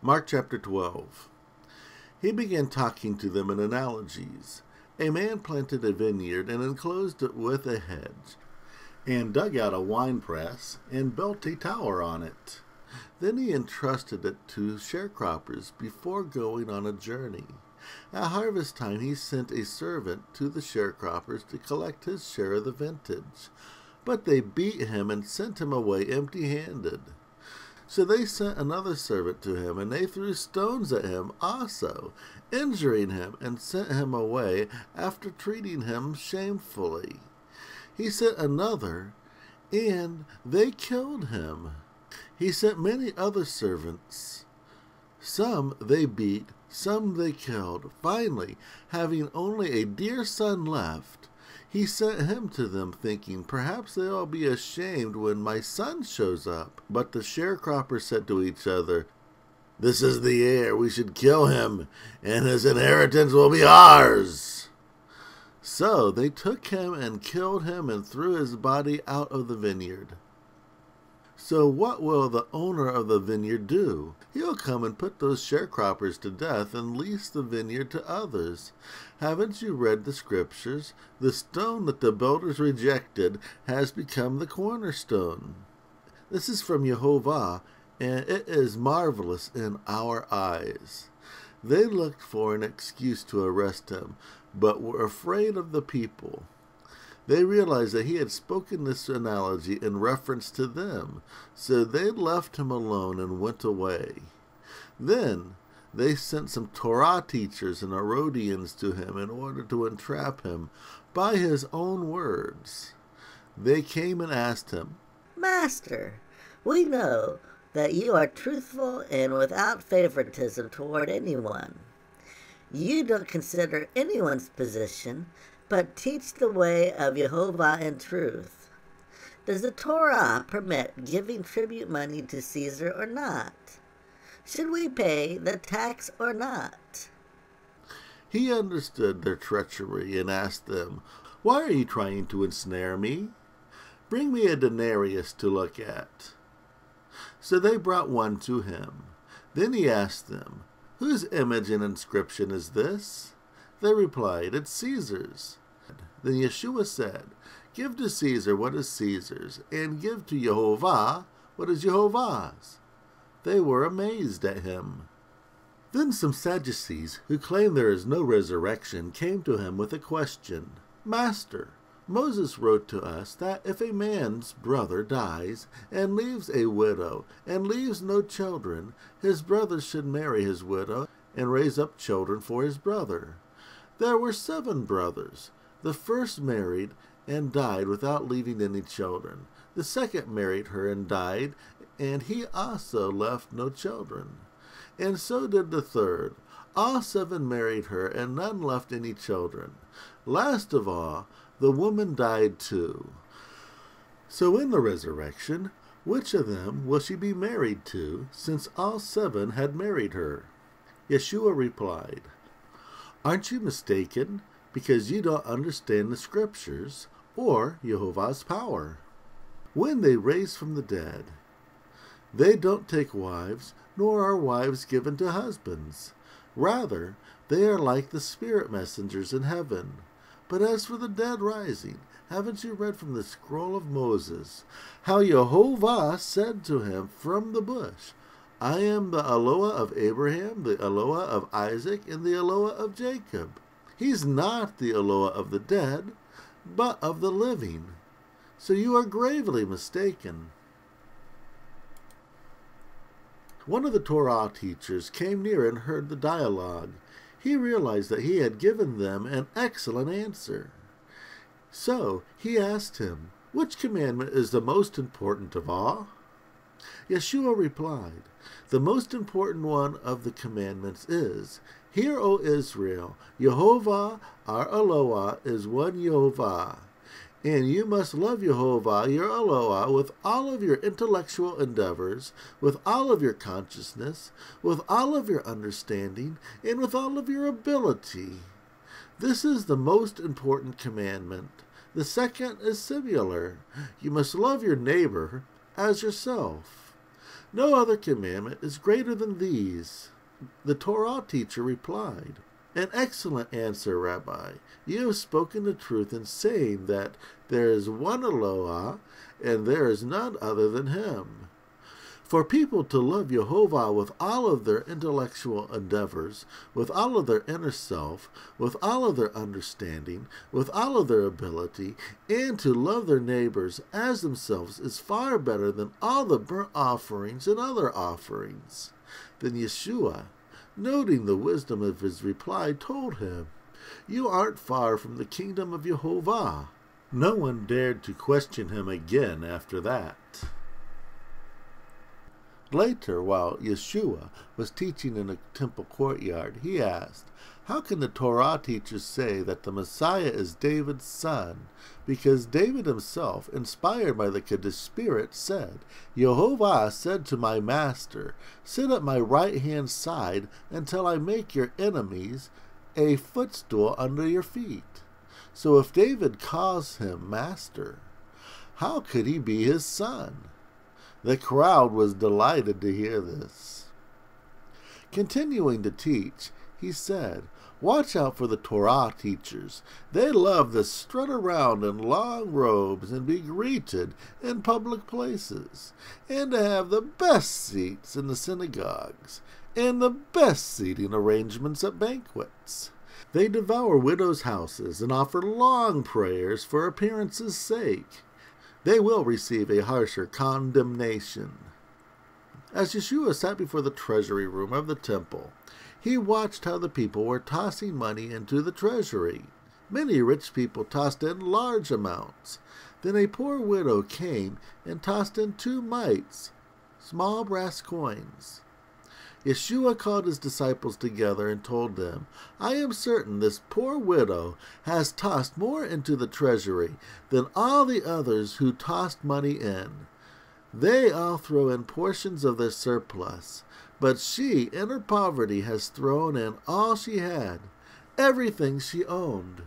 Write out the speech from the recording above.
Mark chapter 12. He began talking to them in analogies. A man planted a vineyard and enclosed it with a hedge, and dug out a winepress and built a tower on it. Then he entrusted it to sharecroppers before going on a journey. At harvest time he sent a servant to the sharecroppers to collect his share of the vintage. But they beat him and sent him away empty-handed. So they sent another servant to him, and they threw stones at him also, injuring him, and sent him away after treating him shamefully. He sent another, and they killed him. He sent many other servants. Some they beat, some they killed. Finally, having only a dear son left, he sent him to them, thinking, perhaps they'll be ashamed when my son shows up. But the sharecroppers said to each other, "This is the heir, we should kill him, and his inheritance will be ours." So they took him and killed him and threw his body out of the vineyard. So what will the owner of the vineyard do? He'll come and put those sharecroppers to death and lease the vineyard to others. Haven't you read the scriptures? The stone that the builders rejected has become the cornerstone. This is from Jehovah, and it is marvelous in our eyes. They looked for an excuse to arrest him, but were afraid of the people. They realized that he had spoken this analogy in reference to them, so they left him alone and went away. Then they sent some Torah teachers and Herodians to him in order to entrap him by his own words. They came and asked him, "Master, we know that you are truthful and without favoritism toward anyone. You don't consider anyone's position, but teach the way of Jehovah in truth. Does the Torah permit giving tribute money to Caesar or not? Should we pay the tax or not?" He understood their treachery and asked them, "Why are you trying to ensnare me? Bring me a denarius to look at." So they brought one to him. Then he asked them, "Whose image and inscription is this?" They replied, "It's Caesar's." Then Yeshua said, "Give to Caesar what is Caesar's, and give to Jehovah what is Jehovah's." They were amazed at him. Then some Sadducees, who claimed there is no resurrection, came to him with a question. "Master, Moses wrote to us that if a man's brother dies and leaves a widow and leaves no children, his brother should marry his widow and raise up children for his brother. There were 7 brothers. The first married and died without leaving any children. The second married her and died, and he also left no children. And so did the third. All 7 married her, and none left any children. Last of all, the woman died too. So in the resurrection, which of them will she be married to, since all 7 had married her?" Yeshua replied, "Aren't you mistaken, because you don't understand the scriptures or Jehovah's power? When they raise from the dead, they don't take wives, nor are wives given to husbands. Rather, they are like the spirit messengers in heaven. But as for the dead rising, haven't you read from the scroll of Moses how Jehovah said to him from the bush, 'I am the Eloah of Abraham, the Eloah of Isaac, and the Eloah of Jacob'? He's not the Eloah of the dead, but of the living. So you are gravely mistaken." One of the Torah teachers came near and heard the dialogue. He realized that he had given them an excellent answer. So he asked him, "Which commandment is the most important of all?" Yeshua replied, "The most important one of the commandments is, 'Hear, O Israel, Jehovah our Eloah is one Jehovah, and you must love Jehovah your Eloah with all of your intellectual endeavors, with all of your consciousness, with all of your understanding, and with all of your ability.' This is the most important commandment. The second is similar. You must love your neighbor as yourself. No other commandment is greater than these. The Torah teacher replied, An excellent answer, Rabbi. You have spoken the truth in saying that there is one Eloah, and there is none other than him. For people to love Yehovah with all of their intellectual endeavors, with all of their inner self, with all of their understanding, with all of their ability, and to love their neighbors as themselves is far better than all the burnt offerings and other offerings. Then Yeshua, noting the wisdom of his reply, told him, You aren't far from the kingdom of Yehovah. No one dared to question him again after that. Later, while Yeshua was teaching in a temple courtyard, he asked, How can the Torah teachers say that the Messiah is David's son? Because David himself, inspired by the Kaddish Spirit, said, Yehovah said to my master, Sit at my right-hand side until I make your enemies a footstool under your feet. So if David calls him master, how could he be his son? The crowd was delighted to hear this. Continuing to teach, he said, Watch out for the Torah teachers. They love to strut around in long robes and be greeted in public places, and to have the best seats in the synagogues, and the best seating arrangements at banquets. They devour widows' houses and offer long prayers for appearance's sake. They will receive a harsher condemnation. As Yeshua sat before the treasury room of the temple, he watched how the people were tossing money into the treasury. Many rich people tossed in large amounts. Then a poor widow came and tossed in 2 mites, small brass coins. Yeshua called his disciples together and told them, I am certain this poor widow has tossed more into the treasury than all the others who tossed money in. They all throw in portions of their surplus, but she, in her poverty, has thrown in all she had, everything she owned.